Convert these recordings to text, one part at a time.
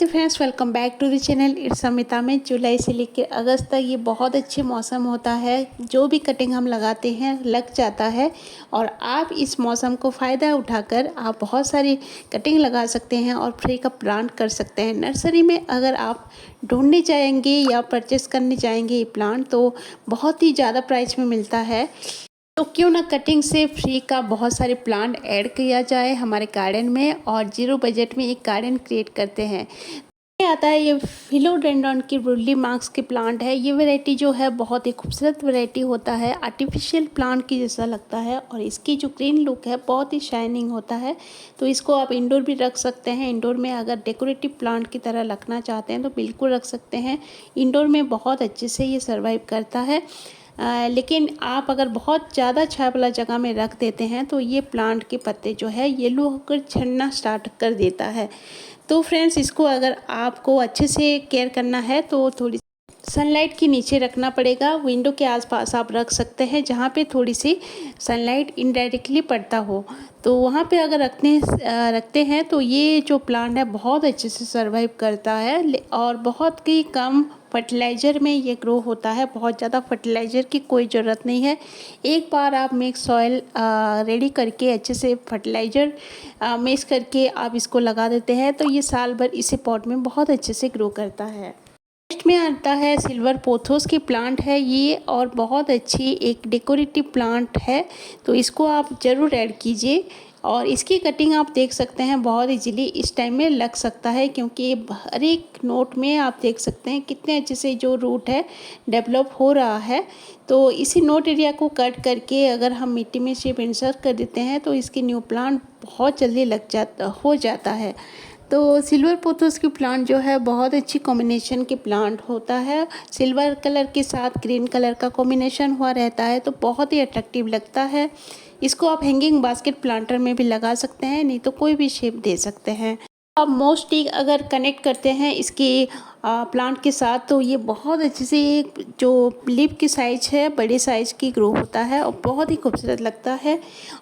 नमस्ते friends, welcome back to the channel. It's Amita में जुलाई से लेकर अगस्त तक ये बहुत अच्छे मौसम होता है। जो भी कटिंग हम लगाते हैं लग जाता है और आप इस मौसम को फ़ायदा उठाकर आप बहुत सारी कटिंग लगा सकते हैं और फ्री का प्लांट कर सकते हैं। नर्सरी में अगर आप ढूंढने जाएंगे या परचेस करने जाएंगे ये प्लांट तो बहुत ही ज़्यादा प्राइस में मिलता है। तो क्यों ना कटिंग से फ्री का बहुत सारे प्लांट ऐड किया जाए हमारे गार्डन में और जीरो बजट में एक गार्डन क्रिएट करते हैं। ये आता है ये फिलोडेंड्रॉन की वुडली मार्क्स के प्लांट है। ये वैरायटी जो है बहुत ही खूबसूरत वैरायटी होता है, आर्टिफिशियल प्लांट की जैसा लगता है और इसकी जो ग्रीन लुक है बहुत ही शाइनिंग होता है। तो इसको आप इंडोर भी रख सकते हैं। इंडोर में अगर डेकोरेटिव प्लांट की तरह रखना चाहते हैं तो बिल्कुल रख सकते हैं। इंडोर में बहुत अच्छे से ये सर्वाइव करता है। लेकिन आप अगर बहुत ज़्यादा छाया वाला जगह में रख देते हैं तो ये प्लांट के पत्ते जो है येलो होकर झड़ना स्टार्ट कर देता है। तो फ्रेंड्स, इसको अगर आपको अच्छे से केयर करना है तो थोड़ी सनलाइट के नीचे रखना पड़ेगा। विंडो के आसपास आप रख सकते हैं जहाँ पे थोड़ी सी सनलाइट इनडायरेक्टली पड़ता हो। तो वहाँ पे अगर रखते हैं तो ये जो प्लांट है बहुत अच्छे से सर्वाइव करता है और बहुत ही कम फर्टिलाइज़र में ये ग्रो होता है। बहुत ज़्यादा फर्टिलाइज़र की कोई ज़रूरत नहीं है। एक बार आप मिक्स सॉइल रेडी करके अच्छे से फर्टिलाइज़र मिक्स करके आप इसको लगा देते हैं तो ये साल भर इसी पॉट में बहुत अच्छे से ग्रो करता है। नेक्स्ट में आता है सिल्वर पोथोस की प्लांट है ये और बहुत अच्छी एक डेकोरेटिव प्लांट है। तो इसको आप ज़रूर ऐड कीजिए और इसकी कटिंग आप देख सकते हैं बहुत इजीली इस टाइम में लग सकता है क्योंकि हर एक नोट में आप देख सकते हैं कितने अच्छे से जो रूट है डेवलप हो रहा है। तो इसी नोट एरिया को कट करके अगर हम मिट्टी में शेप इंसर्ट कर देते हैं तो इसकी न्यू प्लांट बहुत जल्दी हो जाता है। तो सिल्वर पोथोस की प्लांट जो है बहुत अच्छी कॉम्बिनेशन के प्लांट होता है। सिल्वर कलर के साथ ग्रीन कलर का कॉम्बिनेशन हुआ रहता है तो बहुत ही अट्रैक्टिव लगता है। इसको आप हैंगिंग बास्केट प्लांटर में भी लगा सकते हैं, नहीं तो कोई भी शेप दे सकते हैं। आप मोस्टली अगर कनेक्ट करते हैं इसकी प्लांट के साथ तो ये बहुत अच्छे से जो लीफ की साइज है बड़े साइज़ की ग्रो होता है और बहुत ही खूबसूरत लगता है।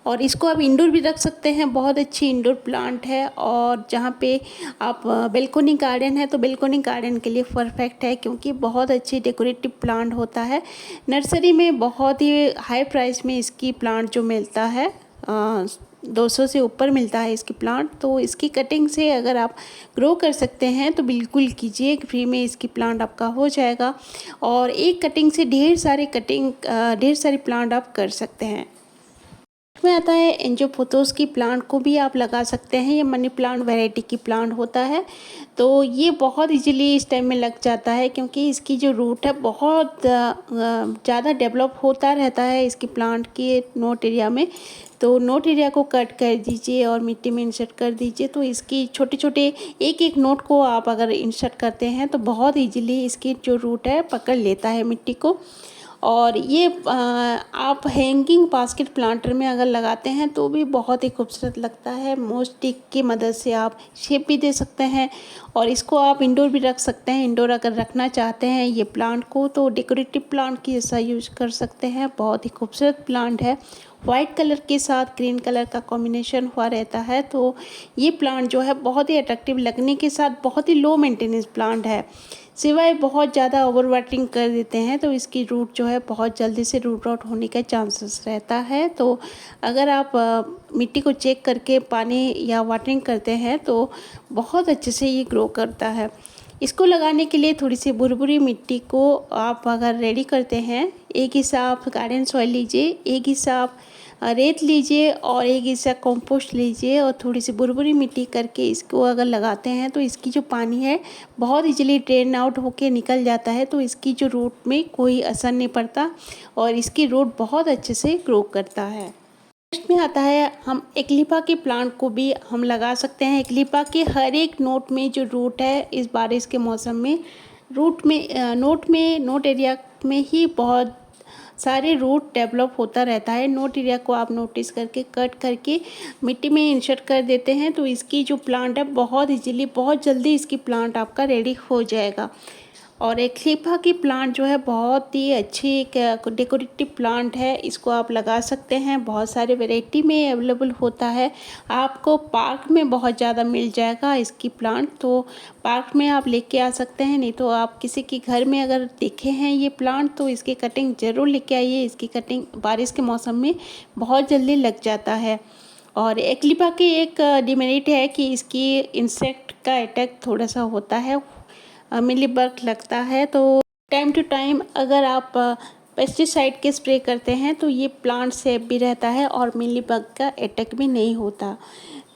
और इसको आप इंडोर भी रख सकते हैं, बहुत अच्छी इंडोर प्लांट है। और जहाँ पे आप बेलकोनी गार्डन है तो बेलकोनी गार्डन के लिए परफेक्ट है क्योंकि बहुत अच्छी डेकोरेटिव प्लांट होता है। नर्सरी में बहुत ही हाई प्राइस में इसकी प्लांट जो मिलता है 200 से ऊपर मिलता है इसकी प्लांट। तो इसकी कटिंग से अगर आप ग्रो कर सकते हैं तो बिल्कुल कीजिए, फ्री में इसकी प्लांट आपका हो जाएगा और एक कटिंग से ढेर सारी प्लांट आप कर सकते हैं। में आता है एंजियोपोथोस की प्लांट को भी आप लगा सकते हैं। ये मनी प्लांट वैरायटी की प्लांट होता है तो ये बहुत इजीली इस टाइम में लग जाता है क्योंकि इसकी जो रूट है बहुत ज़्यादा डेवलप होता रहता है इसकी प्लांट के नोट एरिया में। तो नोट एरिया को कट कर दीजिए और मिट्टी में इंसर्ट कर दीजिए तो इसकी छोटे छोटे एक एक नोट को आप अगर इंसर्ट करते हैं तो बहुत इजीली इसकी जो रूट है पकड़ लेता है मिट्टी को। और ये आप हैंगिंग बास्केट प्लांटर में अगर लगाते हैं तो भी बहुत ही खूबसूरत लगता है। मोस्ट स्टिक की मदद से आप शेप भी दे सकते हैं और इसको आप इंडोर भी रख सकते हैं। इंडोर अगर रखना चाहते हैं ये प्लांट को तो डेकोरेटिव प्लांट की जैसा यूज कर सकते हैं। बहुत ही खूबसूरत प्लांट है, वाइट कलर के साथ ग्रीन कलर का कॉम्बिनेशन हुआ रहता है। तो ये प्लांट जो है बहुत ही अट्रैक्टिव लगने के साथ बहुत ही लो मेंटेनेंस प्लांट है। सिवाय बहुत ज़्यादा ओवर वाटरिंग कर देते हैं तो इसकी रूट जो है बहुत जल्दी से रूट आउट होने का चांसेस रहता है। तो अगर आप मिट्टी को चेक करके पानी या वाटरिंग करते हैं तो बहुत अच्छे से ये ग्रो करता है। इसको लगाने के लिए थोड़ी सी भुरभुरी मिट्टी को आप अगर रेडी करते हैं, एक हिस्सा आप गार्डन सॉइल लीजिए, एक हिस्सा आप रेत लीजिए और एक हिस्सा कंपोस्ट लीजिए और थोड़ी सी भुरभुरी मिट्टी करके इसको अगर लगाते हैं तो इसकी जो पानी है बहुत इजीली ड्रेन आउट होके निकल जाता है। तो इसकी जो रूट में कोई असर नहीं पड़ता और इसकी रूट बहुत अच्छे से ग्रो करता है। नेक्स्ट में आता है हम एक्लिपा के प्लांट को भी हम लगा सकते हैं। एक्लिपा के हर एक नोट में जो रूट है इस बारिश के मौसम में नोट एरिया में ही बहुत सारे रूट डेवलप होता रहता है। नोट एरिया को आप नोटिस करके कट करके मिट्टी में इंसर्ट कर देते हैं तो इसकी जो प्लांट है बहुत इजीली बहुत जल्दी इसकी प्लांट आपका रेडी हो जाएगा। और एक्लिपा की प्लांट जो है बहुत ही अच्छी एक डेकोरेटिव प्लांट है। इसको आप लगा सकते हैं, बहुत सारे वैरायटी में अवेलेबल होता है। आपको पार्क में बहुत ज़्यादा मिल जाएगा इसकी प्लांट, तो पार्क में आप लेके आ सकते हैं। नहीं तो आप किसी के घर में अगर देखे हैं ये प्लांट तो इसकी कटिंग ज़रूर लेके आइए। इसकी कटिंग बारिश के मौसम में बहुत जल्दी लग जाता है। और एक्लिपा की एक डिमेरिट है कि इसकी इंसेक्ट का अटैक थोड़ा सा होता है, मिलीबग लगता है। तो टाइम टू टाइम अगर आप पेस्टिसाइड के स्प्रे करते हैं तो ये प्लांट सेफ भी रहता है और मिलीबग का अटैक भी नहीं होता।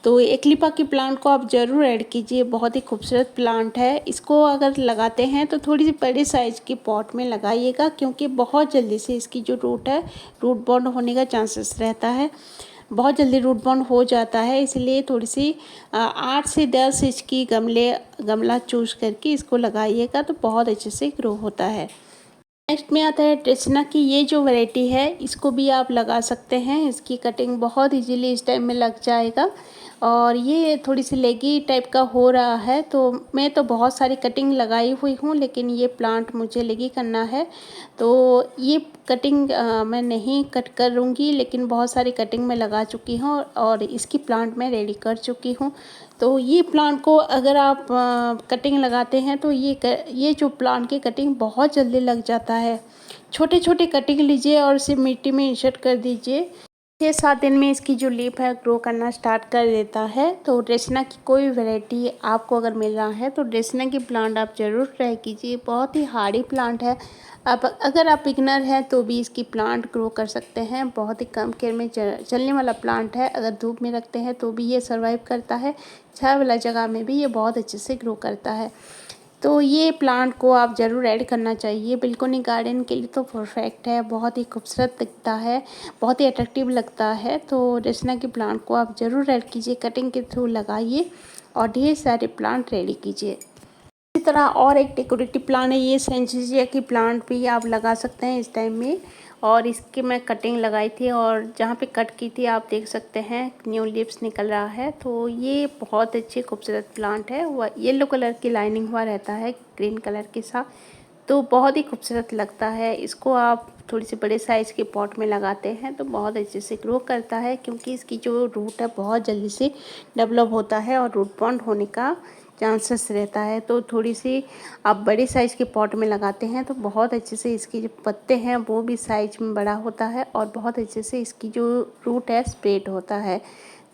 तो एक्लिपा की प्लांट को आप ज़रूर ऐड कीजिए, बहुत ही खूबसूरत प्लांट है। इसको अगर लगाते हैं तो थोड़ी सी बड़े साइज़ की पॉट में लगाइएगा, क्योंकि बहुत जल्दी से इसकी जो रूट है, रूट बॉन्ड होने का चांसेस रहता है। बहुत जल्दी रूट बॉन्ड हो जाता है, इसलिए थोड़ी सी 8 से 10 इंच की गमला चूज करके इसको लगाइएगा तो बहुत अच्छे से ग्रो होता है। नेक्स्ट में आता है ड्रेसना की ये जो वैरायटी है, इसको भी आप लगा सकते हैं। इसकी कटिंग बहुत इजीली इस टाइम में लग जाएगा और ये थोड़ी सी लेगी टाइप का हो रहा है। तो मैं तो बहुत सारी कटिंग लगाई हुई हूँ, लेकिन ये प्लांट मुझे लेगी करना है तो ये कटिंग मैं नहीं कट करूँगी, लेकिन बहुत सारी कटिंग मैं लगा चुकी हूँ और इसकी प्लांट मैं रेडी कर चुकी हूँ। तो ये प्लांट को अगर आप कटिंग लगाते हैं तो ये जो प्लांट की कटिंग बहुत जल्दी लग जाता है। छोटे छोटे कटिंग लीजिए और इसे मिट्टी में इंसर्ट कर दीजिए। 6-7 दिन में इसकी जो लीफ है ग्रो करना स्टार्ट कर देता है। तो ड्रेसना की कोई वैरायटी आपको अगर मिल रहा है तो ड्रेसना की प्लांट आप ज़रूर ट्राई कीजिए, बहुत ही हार्डी प्लांट है। अब अगर आप बिगनर हैं तो भी इसकी प्लांट ग्रो कर सकते हैं, बहुत ही कम केयर में चलने वाला प्लांट है। अगर धूप में रखते हैं तो भी ये सर्वाइव करता है, छाया वाला जगह में भी ये बहुत अच्छे से ग्रो करता है। तो ये प्लांट को आप ज़रूर ऐड करना चाहिए, बिल्कुनी गार्डन के लिए तो परफेक्ट है, बहुत ही खूबसूरत दिखता है, बहुत ही अट्रैक्टिव लगता है। तो ड्रेसना की प्लांट को आप ज़रूर ऐड कीजिए, कटिंग के थ्रू लगाइए और ढेर सारे प्लांट रेडी कीजिए। इसी तरह और एक डेकोरेटिव प्लांट है, ये सेंचुरिया की प्लांट भी आप लगा सकते हैं इस टाइम में। और इसकी मैं कटिंग लगाई थी और जहाँ पे कट की थी आप देख सकते हैं न्यू लीव्स निकल रहा है। तो ये बहुत अच्छी खूबसूरत प्लांट है, वह येलो कलर की लाइनिंग हुआ रहता है ग्रीन कलर के साथ, तो बहुत ही खूबसूरत लगता है। इसको आप थोड़ी सी बड़े साइज़ के पॉट में लगाते हैं तो बहुत अच्छे से ग्रो करता है, क्योंकि इसकी जो रूट है बहुत जल्दी से डेवलप होता है और रूट बॉन्ड होने का चांसेस रहता है। तो थोड़ी सी आप बड़े साइज़ के पॉट में लगाते हैं तो बहुत अच्छे से इसके जो पत्ते हैं वो भी साइज में बड़ा होता है और बहुत अच्छे से इसकी जो रूट है स्प्रेड होता है।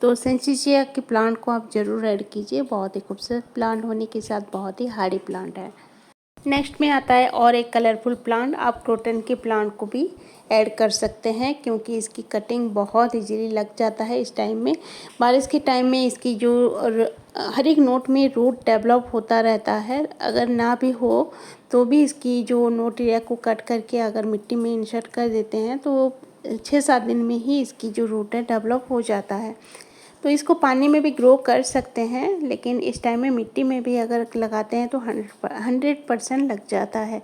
तो सेंचुरिया के प्लांट को आप ज़रूर ऐड कीजिए, बहुत ही खूबसूरत प्लांट होने के साथ बहुत ही हार्डी प्लांट है। नेक्स्ट में आता है और एक कलरफुल प्लांट, आप क्रोटन के प्लांट को भी ऐड कर सकते हैं, क्योंकि इसकी कटिंग बहुत इजीली लग जाता है इस टाइम में। बारिश के टाइम में इसकी जो हर एक नोट में रूट डेवलप होता रहता है, अगर ना भी हो तो भी इसकी जो नोट एरिया को कट करके अगर मिट्टी में इंसर्ट कर देते हैं तो 6-7 दिन में ही इसकी जो रूट है डेवलप हो जाता है। तो इसको पानी में भी ग्रो कर सकते हैं, लेकिन इस टाइम में मिट्टी में भी अगर लगाते हैं तो 100% लग जाता है।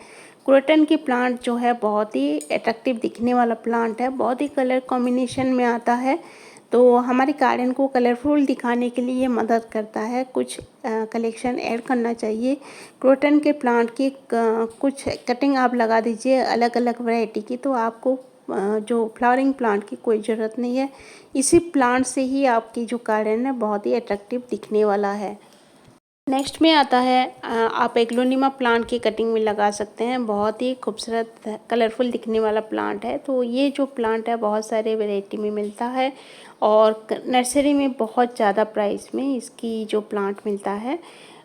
क्रोटन की प्लांट जो है बहुत ही अट्रैक्टिव दिखने वाला प्लांट है, बहुत ही कलर कॉम्बिनेशन में आता है। तो हमारे गार्डन को कलरफुल दिखाने के लिए ये मदद करता है। कुछ कलेक्शन ऐड करना चाहिए क्रोटन के प्लांट की, कुछ कटिंग आप लगा दीजिए अलग अलग वैरायटी की, तो आपको जो फ्लावरिंग प्लांट की कोई ज़रूरत नहीं है। इसी प्लांट से ही आपकी जो गार्डन है बहुत ही अट्रैक्टिव दिखने वाला है। नेक्स्ट में आता है आप एग्लोनिमा प्लांट की कटिंग में लगा सकते हैं, बहुत ही खूबसूरत कलरफुल दिखने वाला प्लांट है। तो ये जो प्लांट है बहुत सारे वैरायटी में मिलता है और नर्सरी में बहुत ज़्यादा प्राइस में इसकी जो प्लांट मिलता है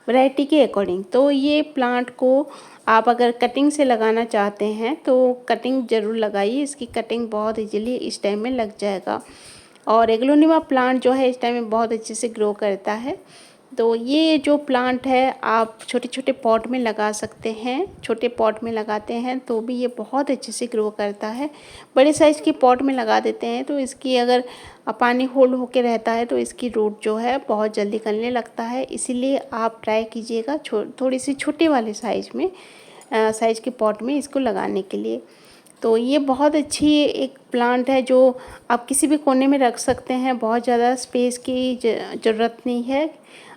वैरायटी के अकॉर्डिंग। तो ये प्लांट को आप अगर कटिंग से लगाना चाहते हैं तो कटिंग ज़रूर लगाइए, इसकी कटिंग बहुत इजीली इस टाइम में लग जाएगा। और एग्लोनिमा प्लांट जो है इस टाइम में बहुत अच्छे से ग्रो करता है। तो ये जो प्लांट है आप छोटे छोटे पॉट में लगा सकते हैं, छोटे पॉट में लगाते हैं तो भी ये बहुत अच्छे से ग्रो करता है। बड़े साइज़ के पॉट में लगा देते हैं तो इसकी अगर पानी होल्ड होके रहता है तो इसकी रूट जो है बहुत जल्दी गलने लगता है। इसीलिए आप ट्राई कीजिएगा थोड़ी सी छोटे वाले साइज़ के पॉट में इसको लगाने के लिए। तो ये बहुत अच्छी एक प्लांट है जो आप किसी भी कोने में रख सकते हैं, बहुत ज़्यादा स्पेस की ज़रूरत नहीं है।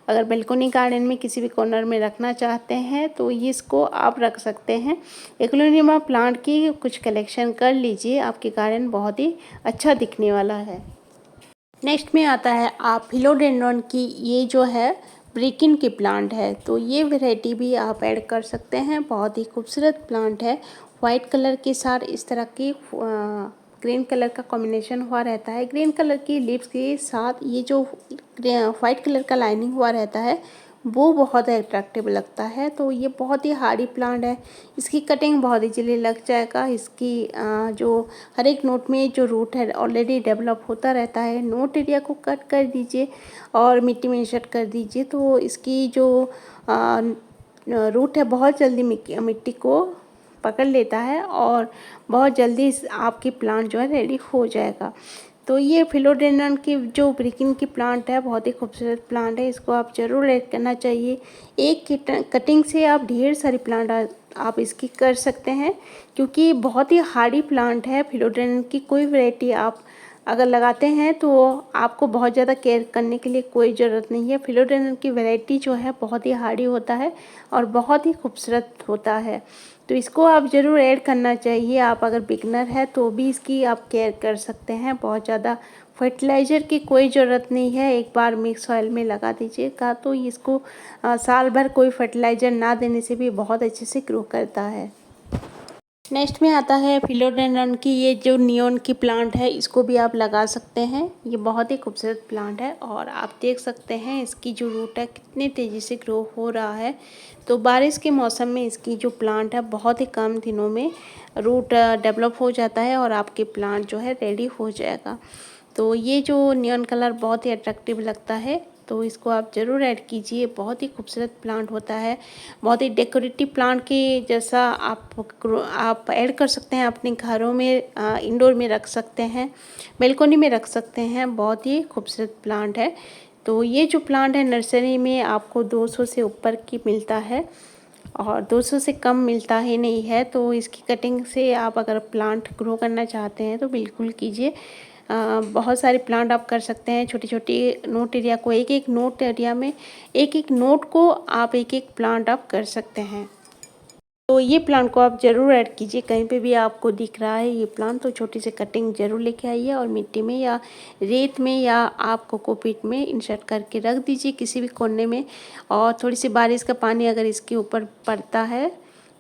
अगर बालकनी गार्डन में किसी भी कॉर्नर में रखना चाहते हैं तो ये इसको आप रख सकते हैं। एग्लोनिमा प्लांट की कुछ कलेक्शन कर लीजिए, आपके गार्डन बहुत ही अच्छा दिखने वाला है। नेक्स्ट में आता है आप फिलोडेंड्रॉन की ये जो है ब्रिकिन की प्लांट है, तो ये वैरायटी भी आप ऐड कर सकते हैं। बहुत ही खूबसूरत प्लांट है, वाइट कलर के साथ इस तरह की ग्रीन कलर का कॉम्बिनेशन हुआ रहता है। ग्रीन कलर की लीव्स के साथ ये जो वाइट कलर का लाइनिंग हुआ रहता है वो बहुत अट्रैक्टिव लगता है। तो ये बहुत ही हार्डी प्लांट है, इसकी कटिंग बहुत इजीली लग जाएगा। इसकी जो हर एक नोट में जो रूट है ऑलरेडी डेवलप होता रहता है। नोट एरिया को कट कर दीजिए और मिट्टी में इंसर्ट कर दीजिए, तो इसकी जो रूट है बहुत जल्दी मिट्टी को पकड़ लेता है और बहुत जल्दी आपकी प्लांट जो है रेडी हो जाएगा। तो ये फिलोडेंड्रन की जो ब्रिकिन की प्लांट है बहुत ही खूबसूरत प्लांट है, इसको आप ज़रूर ऐड करना चाहिए। एक कटिंग से आप ढेर सारी प्लांट आप इसकी कर सकते हैं, क्योंकि बहुत ही हार्डी प्लांट है। फिलोडेंड्रन की कोई वैरायटी आप अगर लगाते हैं तो आपको बहुत ज़्यादा केयर करने के लिए कोई ज़रूरत नहीं है। फिलोडेंड्रन की वैरायटी जो है बहुत ही हार्डी होता है और बहुत ही खूबसूरत होता है, तो इसको आप ज़रूर ऐड करना चाहिए। आप अगर बिगनर है तो भी इसकी आप केयर कर सकते हैं। बहुत ज़्यादा फर्टिलाइज़र की कोई ज़रूरत नहीं है, एक बार मिक्स ऑयल में लगा दीजिएगा तो इसको साल भर कोई फर्टिलाइज़र ना देने से भी बहुत अच्छे से ग्रो करता है। नेक्स्ट में आता है फिलोडेंड्रन की ये जो नियॉन की प्लांट है, इसको भी आप लगा सकते हैं। ये बहुत ही खूबसूरत प्लांट है और आप देख सकते हैं इसकी जो रूट है कितनी तेज़ी से ग्रो हो रहा है। तो बारिश के मौसम में इसकी जो प्लांट है बहुत ही कम दिनों में रूट डेवलप हो जाता है और आपके प्लांट जो है रेडी हो जाएगा। तो ये जो नियॉन कलर बहुत ही अट्रैक्टिव लगता है, तो इसको आप ज़रूर ऐड कीजिए। बहुत ही खूबसूरत प्लांट होता है, बहुत ही डेकोरेटिव प्लांट के जैसा आप ऐड कर सकते हैं अपने घरों में, इंडोर में रख सकते हैं, बालकनी में रख सकते हैं। बहुत ही खूबसूरत प्लांट है। तो ये जो प्लांट है नर्सरी में आपको 200 से ऊपर की मिलता है और 200 से कम मिलता ही नहीं है। तो इसकी कटिंग से आप अगर प्लांट ग्रो करना चाहते हैं तो बिल्कुल कीजिए। बहुत सारे प्लांट आप कर सकते हैं। छोटी छोटी नोट एरिया को एक नोट एरिया में एक नोट को आप एक प्लांट आप कर सकते हैं। तो ये प्लांट को आप ज़रूर ऐड कीजिए, कहीं पे भी आपको दिख रहा है ये प्लांट तो छोटी सी कटिंग ज़रूर लेके आइए और मिट्टी में या रेत में या आप कोकोपीट में इंसर्ट करके रख दीजिए किसी भी कोने में। और थोड़ी सी बारिश का पानी अगर इसके ऊपर पड़ता है,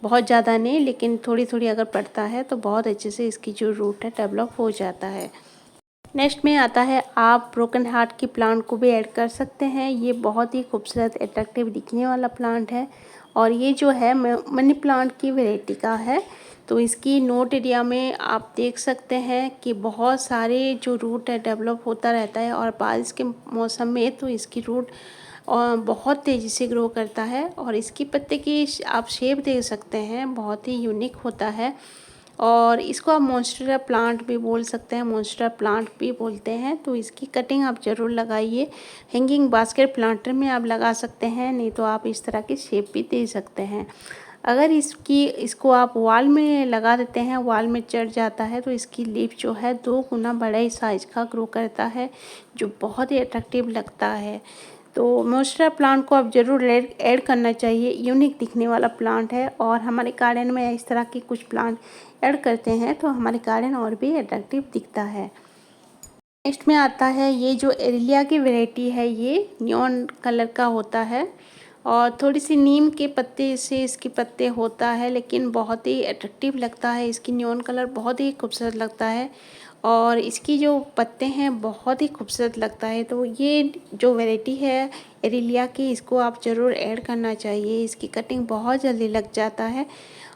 बहुत ज़्यादा नहीं लेकिन थोड़ी थोड़ी अगर पड़ता है तो बहुत अच्छे से इसकी जो रूट है डेवलप हो जाता है। नेक्स्ट में आता है आप ब्रोकन हार्ट की प्लांट को भी ऐड कर सकते हैं। ये बहुत ही खूबसूरत अट्रैक्टिव दिखने वाला प्लांट है और ये जो है मनी प्लांट की वैरायटी का है। तो इसकी नोट एरिया में आप देख सकते हैं कि बहुत सारे जो रूट है डेवलप होता रहता है और बारिश के मौसम में तो इसकी रूट बहुत तेज़ी से ग्रो करता है और इसकी पत्ते की आप शेप देख सकते हैं, बहुत ही यूनिक होता है। और इसको आप मॉन्स्टेरा प्लांट भी बोल सकते हैं, मॉन्स्टेरा प्लांट भी बोलते हैं। तो इसकी कटिंग आप ज़रूर लगाइए। हैंगिंग बास्केट प्लांटर में आप लगा सकते हैं, नहीं तो आप इस तरह की शेप भी दे सकते हैं। अगर इसको आप वॉल में लगा देते हैं, वॉल में चढ़ जाता है तो इसकी लीफ जो है 2 गुना बड़े साइज़ का ग्रो करता है, जो बहुत ही अट्रैक्टिव लगता है। तो मॉन्स्टेरा प्लांट को आप ज़रूर ऐड करना चाहिए, यूनिक दिखने वाला प्लांट है और हमारे गार्डन में इस तरह के कुछ प्लांट ऐड करते हैं तो हमारे गार्डन और भी अट्रैक्टिव दिखता है। नेक्स्ट में आता है ये जो एरिलिया की वैरायटी है, ये नियॉन कलर का होता है और थोड़ी सी नीम के पत्ते से इसके पत्ते होता है, लेकिन बहुत ही अट्रैक्टिव लगता है। इसकी नियॉन कलर बहुत ही खूबसूरत लगता है और इसकी जो पत्ते हैं बहुत ही खूबसूरत लगता है। तो ये जो वैरायटी है एरिलिया की, इसको आप ज़रूर ऐड करना चाहिए। इसकी कटिंग बहुत जल्दी लग जाता है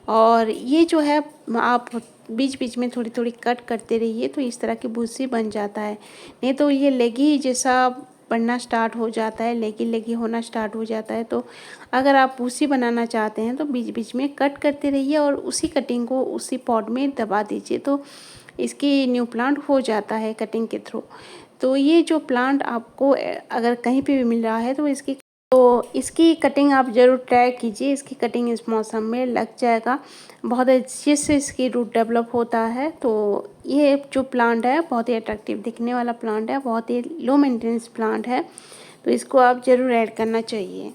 और ये जो है आप बीच बीच में थोड़ी थोड़ी कट करते रहिए तो इस तरह की भूसी बन जाता है, नहीं तो ये लेगी जैसा बनना स्टार्ट हो जाता है, लेगी लेगी होना स्टार्ट हो जाता है। तो अगर आप भूसी बनाना चाहते हैं तो बीच बीच में कट करते रहिए और उसी कटिंग को उसी पॉट में दबा दीजिए, तो इसकी न्यू प्लांट हो जाता है कटिंग के थ्रू। तो ये जो प्लांट आपको अगर कहीं पे भी मिल रहा है तो इसकी कटिंग आप ज़रूर ट्राई कीजिए। इसकी कटिंग इस मौसम में लग जाएगा, बहुत अच्छे से इसकी रूट डेवलप होता है। तो ये जो प्लांट है बहुत ही अट्रैक्टिव दिखने वाला प्लांट है, बहुत ही लो मेंटेनेंस प्लांट है। तो इसको आप ज़रूर ऐड करना चाहिए।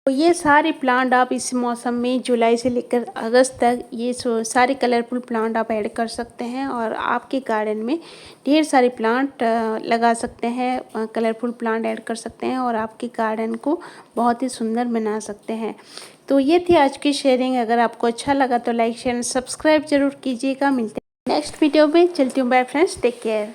तो ये सारे प्लांट आप इस मौसम में जुलाई से लेकर अगस्त तक ये सारे कलरफुल प्लांट आप ऐड कर सकते हैं और आपके गार्डन में ढेर सारे प्लांट लगा सकते हैं, कलरफुल प्लांट ऐड कर सकते हैं और आपके गार्डन को बहुत ही सुंदर बना सकते हैं। तो ये थी आज की शेयरिंग। अगर आपको अच्छा लगा तो लाइक शेयर सब्सक्राइब जरूर कीजिएगा। मिलते हैं नेक्स्ट वीडियो में। चलती हूँ, बाय फ्रेंड्स, टेक केयर।